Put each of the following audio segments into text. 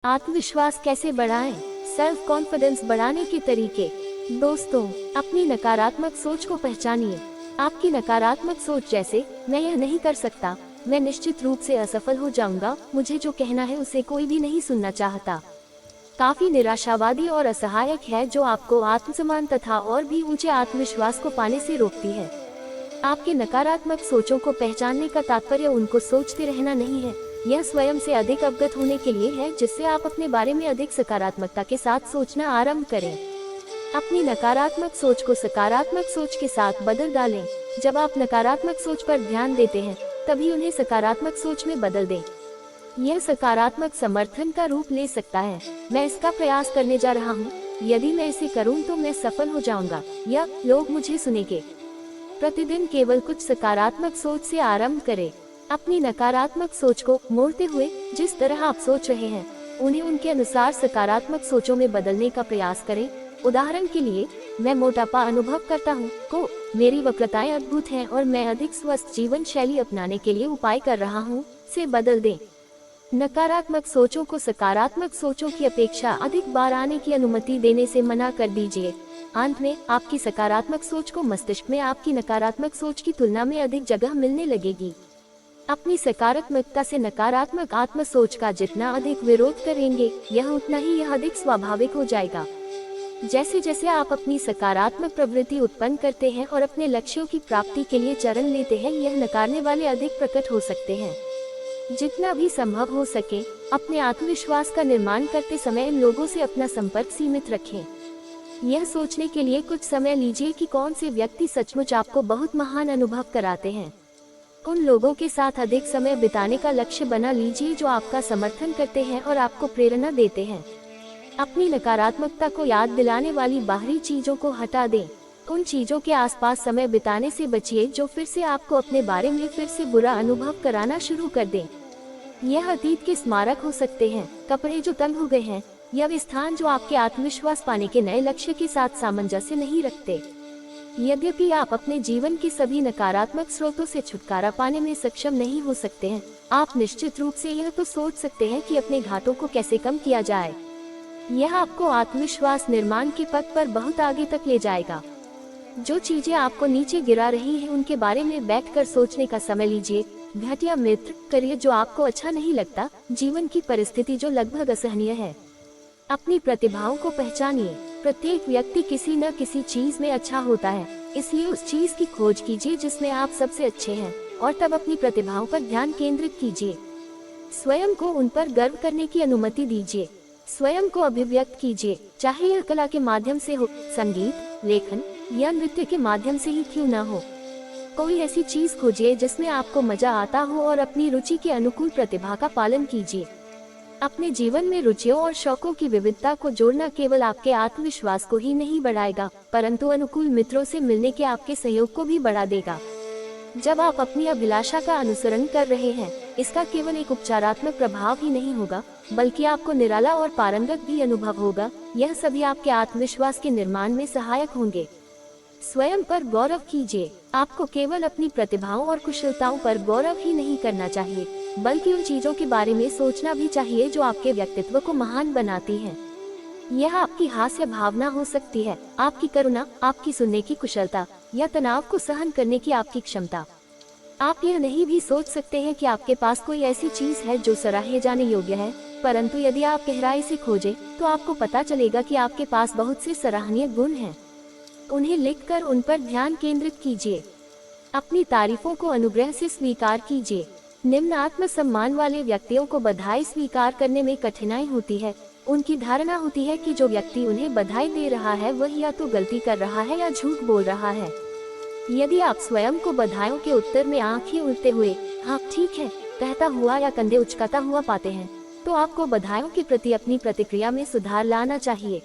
आत्मविश्वास कैसे बढ़ाएं? सेल्फ कॉन्फिडेंस बढ़ाने के तरीके। दोस्तों, अपनी नकारात्मक सोच को पहचानिए। आपकी नकारात्मक सोच जैसे मैं यह नहीं कर सकता, मैं निश्चित रूप से असफल हो जाऊंगा, मुझे जो कहना है उसे कोई भी नहीं सुनना चाहता, काफी निराशावादी और असहायक है, जो आपको आत्मसम्मान तथा और भी ऊंचे आत्मविश्वास को पाने से रोकती है। आपके नकारात्मक सोचों को पहचानने का तात्पर्य उनको सोचते रहना नहीं है, यह स्वयं से अधिक अवगत होने के लिए है, जिससे आप अपने बारे में अधिक सकारात्मकता के साथ सोचना आरंभ करें। अपनी नकारात्मक सोच को सकारात्मक सोच के साथ बदल डालें। जब आप नकारात्मक सोच पर ध्यान देते हैं, तभी उन्हें सकारात्मक सोच में बदल दें। यह सकारात्मक समर्थन का रूप ले सकता है। मैं इसका प्रयास करने जा रहा हूँ, यदि मैं इसे करूँ तो मैं सफल हो जाऊंगा, या लोग मुझे सुनेंगे। प्रतिदिन केवल कुछ सकारात्मक सोच से आरंभ करें। अपनी नकारात्मक सोच को मोड़ते हुए जिस तरह आप सोच रहे हैं, उन्हें उनके अनुसार सकारात्मक सोचों में बदलने का प्रयास करें। उदाहरण के लिए, मैं मोटापा अनुभव करता हूँ को मेरी वक्रताएं अद्भुत हैं और मैं अधिक स्वस्थ जीवन शैली अपनाने के लिए उपाय कर रहा हूँ से बदल दें। नकारात्मक सोचों को सकारात्मक सोचों की अपेक्षा अधिक बार आने की अनुमति देने से मना कर दीजिए। अंत में आपकी सकारात्मक सोच को मस्तिष्क में आपकी नकारात्मक सोच की तुलना में अधिक जगह मिलने लगेगी। अपनी सकारात्मकता से नकारात्मक आत्म सोच का जितना अधिक विरोध करेंगे, यह उतना ही यह अधिक स्वाभाविक हो जाएगा। जैसे जैसे आप अपनी सकारात्मक प्रवृत्ति उत्पन्न करते हैं और अपने लक्ष्यों की प्राप्ति के लिए चरण लेते हैं, यह नकारने वाले अधिक प्रकट हो सकते हैं। जितना भी संभव हो सके, अपने आत्मविश्वास का निर्माण करते समय इन लोगों से अपना संपर्क सीमित रखें। यह सोचने के लिए कुछ समय लीजिए कि कौन से व्यक्ति सचमुच आपको बहुत महान अनुभव कराते हैं। उन लोगों के साथ अधिक समय बिताने का लक्ष्य बना लीजिए जो आपका समर्थन करते हैं और आपको प्रेरणा देते हैं। अपनी नकारात्मकता को याद दिलाने वाली बाहरी चीजों को हटा दें। उन चीजों के आसपास समय बिताने से बचिए जो फिर से आपको अपने बारे में फिर से बुरा अनुभव कराना शुरू कर दें। यह अतीत के स्मारक हो सकते हैं, कपड़े जो तंग हो गए हैं, या वे स्थान जो आपके आत्मविश्वास पाने के नए लक्ष्य के साथ सामंजस्य नहीं रखते। यद्यपि आप अपने जीवन के सभी नकारात्मक स्रोतों से छुटकारा पाने में सक्षम नहीं हो सकते हैं, आप निश्चित रूप से यह तो सोच सकते हैं कि अपने घातों को कैसे कम किया जाए। यह आपको आत्मविश्वास निर्माण के पथ पर बहुत आगे तक ले जाएगा। जो चीजें आपको नीचे गिरा रही हैं, उनके बारे में बैठकर सोचने का समय लीजिए। घटिया मित्र, करियर जो आपको अच्छा नहीं लगता, जीवन की परिस्थिति जो लगभग असहनीय है। अपनी प्रतिभाओं को पहचानिए। प्रत्येक व्यक्ति किसी न किसी चीज में अच्छा होता है, इसलिए उस चीज की खोज कीजिए जिसमें आप सबसे अच्छे हैं, और तब अपनी प्रतिभाओं पर ध्यान केंद्रित कीजिए। स्वयं को उन पर गर्व करने की अनुमति दीजिए। स्वयं को अभिव्यक्त कीजिए, चाहे यह कला के माध्यम से हो, संगीत, लेखन या नृत्य के माध्यम से ही क्यों न हो। कोई ऐसी चीज खोजिए जिसमें आपको मजा आता हो और अपनी रुचि के अनुकूल प्रतिभा का पालन कीजिए। अपने जीवन में रुचियों और शौकों की विविधता को जोड़ना केवल आपके आत्मविश्वास को ही नहीं बढ़ाएगा, परंतु अनुकूल मित्रों से मिलने के आपके सहयोग को भी बढ़ा देगा। जब आप अपनी अभिलाषा का अनुसरण कर रहे हैं, इसका केवल एक उपचारात्मक प्रभाव ही नहीं होगा, बल्कि आपको निराला और पारंगत भी अनुभव होगा। यह सभी आपके आत्मविश्वास के निर्माण में सहायक होंगे। स्वयं पर गौरव कीजिए। आपको केवल अपनी प्रतिभाओं और कुशलताओं पर गौरव ही नहीं करना चाहिए, बल्कि उन चीजों के बारे में सोचना भी चाहिए जो आपके व्यक्तित्व को महान बनाती हैं। यह आपकी हास्य भावना हो सकती है, आपकी करुणा, आपकी सुनने की कुशलता, या तनाव को सहन करने की आपकी क्षमता। आप यह नहीं भी सोच सकते हैं कि आपके पास कोई ऐसी चीज है जो सराहे जाने योग्य है, परंतु यदि आप गहराई से खोजें तो आपको पता चलेगा कि आपके पास बहुत से सराहनीय गुण हैं। उन्हें लिखकर उन पर ध्यान केंद्रित कीजिए। अपनी तारीफों को अनुग्रह से स्वीकार कीजिए। निम्न आत्म सम्मान वाले व्यक्तियों को बधाई स्वीकार करने में कठिनाई होती है। उनकी धारणा होती है कि जो व्यक्ति उन्हें बधाई दे रहा है वह या तो गलती कर रहा है या झूठ बोल रहा है। यदि आप स्वयं को बधाइयों के उत्तर में आंखें उड़ते हुए हाँ ठीक है कहता हुआ या कंधे उचकाता हुआ पाते हैं, तो आपको बधाइयों के प्रति अपनी प्रतिक्रिया में सुधार लाना चाहिए।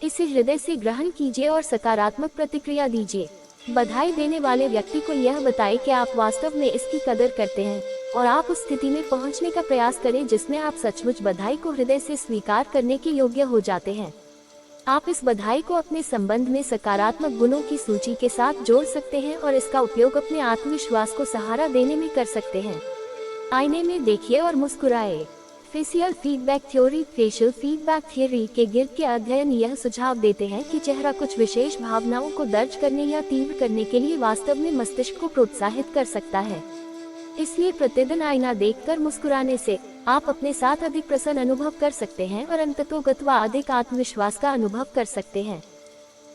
इसे हृदय से ग्रहण कीजिए और सकारात्मक प्रतिक्रिया दीजिए। बधाई देने वाले व्यक्ति को यह बताएं कि आप वास्तव में इसकी कदर करते हैं, और आप उस स्थिति में पहुंचने का प्रयास करें जिसमें आप सचमुच बधाई को हृदय से स्वीकार करने के योग्य हो जाते हैं। आप इस बधाई को अपने संबंध में सकारात्मक गुणों की सूची के साथ जोड़ सकते हैं और इसका उपयोग अपने आत्मविश्वास को सहारा देने में कर सकते हैं। आईने में देखिए और मुस्कुराए। Facial feedback theory facial feedback theory के गिर्द के अध्ययन यह सुझाव देते हैं कि चेहरा कुछ विशेष भावनाओं को दर्ज करने या तीव्र करने के लिए वास्तव में मस्तिष्क को प्रोत्साहित कर सकता है। इसलिए प्रतिदिन आईना देखकर मुस्कुराने से आप अपने साथ अधिक प्रसन्न अनुभव कर सकते हैं और अंततोगत्वा अधिक आत्मविश्वास का अनुभव कर सकते हैं।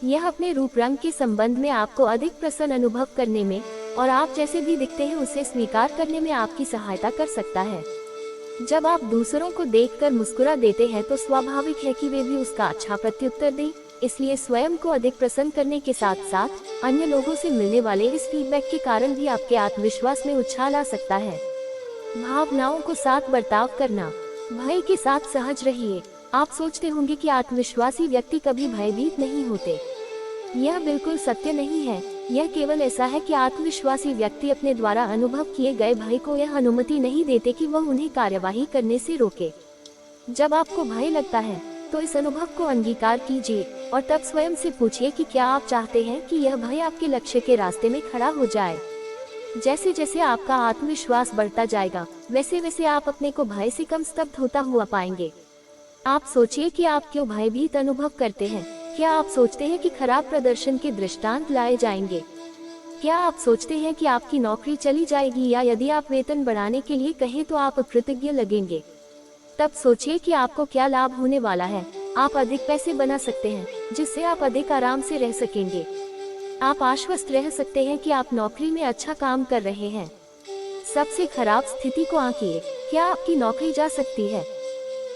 यह अपने रूप रंग के संबंध में आपको अधिक प्रसन्न अनुभव करने में और आप जैसे भी दिखते हैं उसे स्वीकार करने में आपकी सहायता कर सकता है। जब आप दूसरों को देखकर मुस्कुरा देते हैं तो स्वाभाविक है कि वे भी उसका अच्छा प्रत्युत्तर दें। इसलिए स्वयं को अधिक प्रसन्न करने के साथ साथ अन्य लोगों से मिलने वाले इस फीडबैक के कारण भी आपके आत्मविश्वास में उछाल आ सकता है। भावनाओं को साथ बर्ताव करना, भय के साथ सहज रहिए। आप सोचते होंगे कि आत्मविश्वासी व्यक्ति कभी भयभीत नहीं होते। यह बिल्कुल सत्य नहीं है। यह केवल ऐसा है कि आत्मविश्वासी व्यक्ति अपने द्वारा अनुभव किए गए भय को यह अनुमति नहीं देते कि वह उन्हें कार्यवाही करने से रोके। जब आपको भय लगता है तो इस अनुभव को अंगीकार कीजिए और तब स्वयं से पूछिए कि क्या आप चाहते हैं कि यह भय आपके लक्ष्य के रास्ते में खड़ा हो जाए। जैसे जैसे आपका आत्मविश्वास बढ़ता जाएगा वैसे वैसे आप अपने को भय से कम स्तब्ध होता हुआ पाएंगे। आप सोचिए कि आप क्यों भयभीत अनुभव करते हैं। क्या आप सोचते हैं कि खराब प्रदर्शन के दृष्टांत लाए जाएंगे? क्या आप सोचते हैं कि आपकी नौकरी चली जाएगी या यदि आप वेतन बढ़ाने के लिए कहें तो आप अकृतज्ञ लगेंगे? तब सोचिए कि आपको क्या लाभ होने वाला है। आप अधिक पैसे बना सकते हैं जिससे आप अधिक आराम से रह सकेंगे। आप आश्वस्त रह सकते हैं कि आप नौकरी में अच्छा काम कर रहे हैं। सबसे खराब स्थिति को आंकिए। क्या आपकी नौकरी जा सकती है?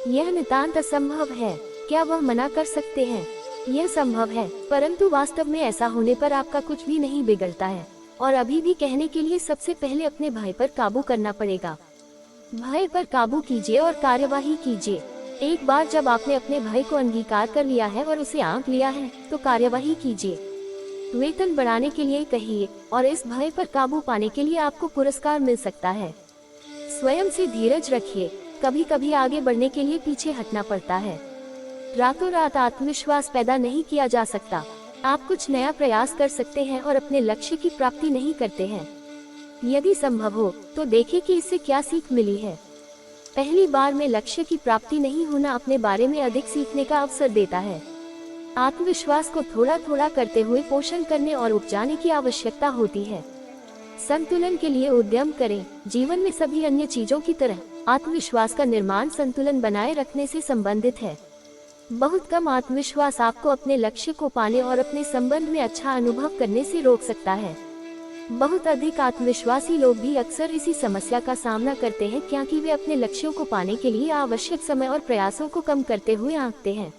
यह नितांत असंभव है। क्या वह मना कर सकते हैं? यह संभव है, परंतु वास्तव में ऐसा होने पर आपका कुछ भी नहीं बिगड़ता है। और अभी भी कहने के लिए सबसे पहले अपने भय पर काबू करना पड़ेगा। भय पर काबू कीजिए और कार्यवाही कीजिए। एक बार जब आपने अपने भय को अंगीकार कर लिया है और उसे आंक लिया है तो कार्यवाही कीजिए। वेतन बढ़ाने के लिए कहिए और इस भय पर काबू पाने के लिए आपको पुरस्कार मिल सकता है। स्वयं से धीरज रखिए। कभी कभी आगे बढ़ने के लिए पीछे हटना पड़ता है। रातों रात आत्मविश्वास पैदा नहीं किया जा सकता। आप कुछ नया प्रयास कर सकते हैं और अपने लक्ष्य की प्राप्ति नहीं करते हैं। यदि संभव हो तो देखें कि इससे क्या सीख मिली है। पहली बार में लक्ष्य की प्राप्ति नहीं होना अपने बारे में अधिक सीखने का अवसर देता है। आत्मविश्वास को थोड़ा थोड़ा करते हुए पोषण करने और उपजाने की आवश्यकता होती है। संतुलन के लिए उद्यम करें। जीवन में सभी अन्य चीजों की तरह आत्मविश्वास का निर्माण संतुलन बनाए रखने से संबंधित है। बहुत कम आत्मविश्वास आपको अपने लक्ष्य को पाने और अपने संबंध में अच्छा अनुभव करने से रोक सकता है। बहुत अधिक आत्मविश्वासी लोग भी अक्सर इसी समस्या का सामना करते हैं क्योंकि वे अपने लक्ष्यों को पाने के लिए आवश्यक समय और प्रयासों को कम करते हुए आंकते हैं।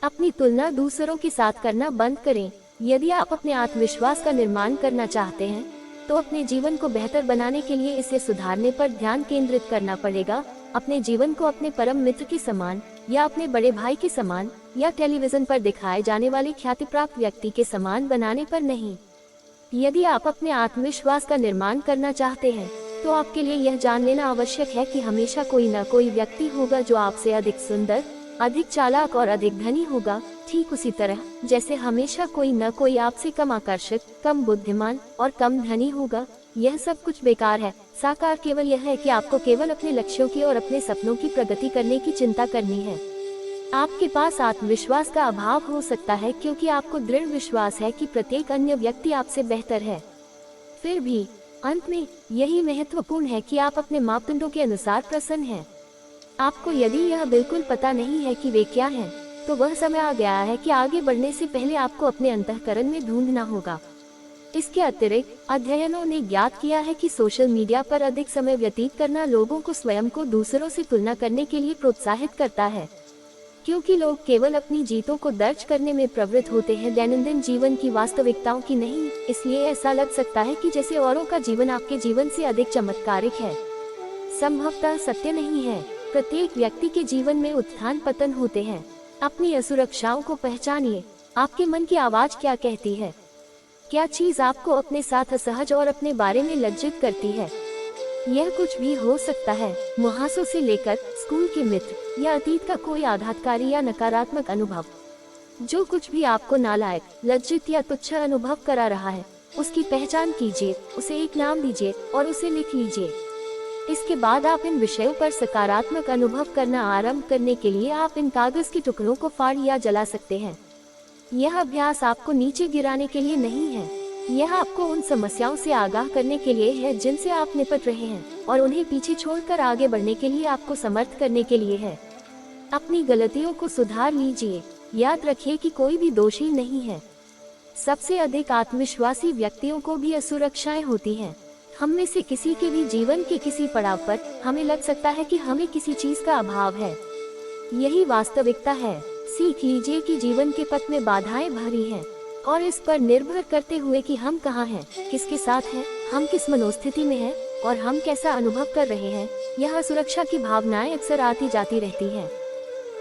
अपनी तुलना दूसरों के साथ करना बंद करें। यदि आप अपने आत्मविश्वास का निर्माण करना चाहते हैं तो अपने जीवन को बेहतर बनाने के लिए इसे सुधारने पर ध्यान केंद्रित करना पड़ेगा। अपने जीवन को अपने परम मित्र के समान या अपने बड़े भाई के समान या टेलीविजन पर दिखाए जाने वाले ख्याति प्राप्त व्यक्ति के समान बनाने पर नहीं। यदि आप अपने आत्मविश्वास का निर्माण करना चाहते हैं तो आपके लिए यह जान लेना आवश्यक है कि हमेशा कोई न कोई व्यक्ति होगा जो आपसे अधिक सुंदर, अधिक चालाक और अधिक धनी होगा। ठीक उसी तरह जैसे हमेशा कोई न कोई आपसे कम आकर्षक, कम बुद्धिमान और कम धनी होगा। यह सब कुछ बेकार है। साकार केवल यह है कि आपको केवल अपने लक्ष्यों की और अपने सपनों की प्रगति करने की चिंता करनी है। आपके पास आत्मविश्वास का अभाव हो सकता है क्योंकि आपको दृढ़ विश्वास है कि प्रत्येक अन्य व्यक्ति आपसे बेहतर है। फिर भी अंत में यही महत्वपूर्ण है कि आप अपने मापदंडों के अनुसार प्रसन्न हैं। आपको यदि यह बिल्कुल पता नहीं है कि वे क्या हैं, तो वह समय आ गया है कि आगे बढ़ने से पहले आपको अपने अंतःकरण में ढूंढना होगा। इसके अतिरिक्त अध्ययनों ने ज्ञात किया है कि सोशल मीडिया पर अधिक समय व्यतीत करना लोगों को स्वयं को दूसरों से तुलना करने के लिए प्रोत्साहित करता है। क्योंकि लोग केवल अपनी जीतों को दर्ज करने में प्रवृत्त होते हैं, दैनंदिन जीवन की वास्तविकताओं की नहीं। इसलिए ऐसा लग सकता है कि जैसे औरों का जीवन आपके जीवन से अधिक चमत्कारिक है। संभवतः सत्य नहीं है। प्रत्येक व्यक्ति के जीवन में उत्थान पतन होते हैं। अपनी असुरक्षाओं को पहचानिए। आपके मन की आवाज क्या कहती है? क्या चीज आपको अपने साथ असहज और अपने बारे में लज्जित करती है? यह कुछ भी हो सकता है, मुहासों से लेकर स्कूल के मित्र या अतीत का कोई आघातकारी या नकारात्मक अनुभव। जो कुछ भी आपको नालायक, लज्जित या तुच्छ अनुभव करा रहा है, उसकी पहचान कीजिए, उसे एक नाम दीजिए और उसे लिख लीजिए। इसके बाद आप इन विषयों पर सकारात्मक अनुभव करना आरंभ करने के लिए आप इन कागज के टुकड़ों को फाड़ या जला सकते हैं। यह अभ्यास आपको नीचे गिराने के लिए नहीं है, यह आपको उन समस्याओं से आगाह करने के लिए है जिनसे आप निपट रहे हैं, और उन्हें पीछे छोड़कर आगे बढ़ने के लिए आपको समर्थ करने के लिए है। अपनी गलतियों को सुधार लीजिए। याद रखिए कि कोई भी दोषी नहीं है। सबसे अधिक आत्मविश्वासी व्यक्तियों को भी असुरक्षाएं होती हैं। हम में से किसी के भी जीवन के किसी पड़ाव पर हमें लग सकता है कि हमें किसी चीज का अभाव है। यही वास्तविकता है। सीख लीजिए कि जीवन के पथ में बाधाएं भरी हैं, और इस पर निर्भर करते हुए कि हम कहाँ हैं, किसके साथ हैं, हम किस मनोस्थिति में हैं और हम कैसा अनुभव कर रहे हैं, यह सुरक्षा की भावनाएं अक्सर आती जाती रहती हैं।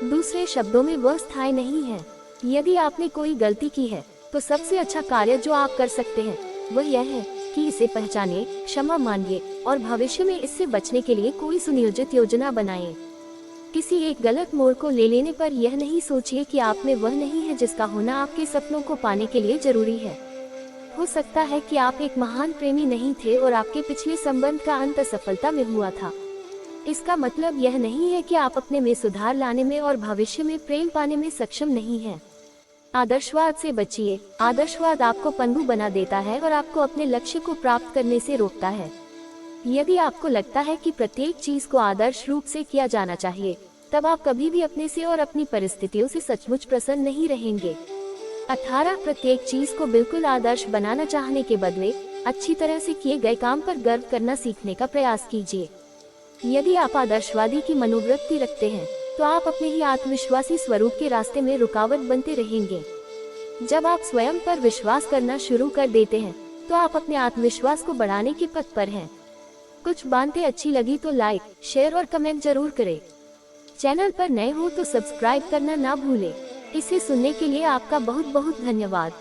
दूसरे शब्दों में वह स्थायी नहीं है। यदि आपने कोई गलती की है तो सबसे अच्छा कार्य जो आप कर सकते हैं वह यह है कि इसे पहचानिए, क्षमा मांगिए और भविष्य में इससे बचने के लिए कोई सुनियोजित योजना बनाएं। किसी एक गलत मोड़ को ले लेने पर यह नहीं सोचिए कि आप में वह नहीं है जिसका होना आपके सपनों को पाने के लिए जरूरी है। हो सकता है कि आप एक महान प्रेमी नहीं थे और आपके पिछले संबंध का अंत असफलता में हुआ था। इसका मतलब यह नहीं है कि आप अपने में सुधार लाने में और भविष्य में प्रेम पाने में सक्षम नहीं हैं। आदर्शवाद से बचिए। आदर्शवाद आपको पनडु बना देता है और आपको अपने लक्ष्य को प्राप्त करने से रोकता है। यदि आपको लगता है कि प्रत्येक चीज को आदर्श रूप से किया जाना चाहिए, तब आप कभी भी अपने से और अपनी परिस्थितियों से सचमुच प्रसन्न नहीं रहेंगे। 18 प्रत्येक चीज को बिल्कुल आदर्श बनाना चाहने के बदले अच्छी तरह से किए गए काम पर गर्व करना सीखने का प्रयास कीजिए। यदि आप आदर्शवादी की मनोवृत्ति रखते हैं तो आप अपने ही आत्मविश्वासी स्वरूप के रास्ते में रुकावट बनते रहेंगे। जब आप स्वयं पर विश्वास करना शुरू कर देते हैं तो आप अपने आत्मविश्वास को बढ़ाने के पथ पर हैं। कुछ बातें अच्छी लगी तो लाइक, शेयर और कमेंट जरूर करें। चैनल पर नए हो तो सब्सक्राइब करना ना भूलें। इसे सुनने के लिए आपका बहुत बहुत धन्यवाद।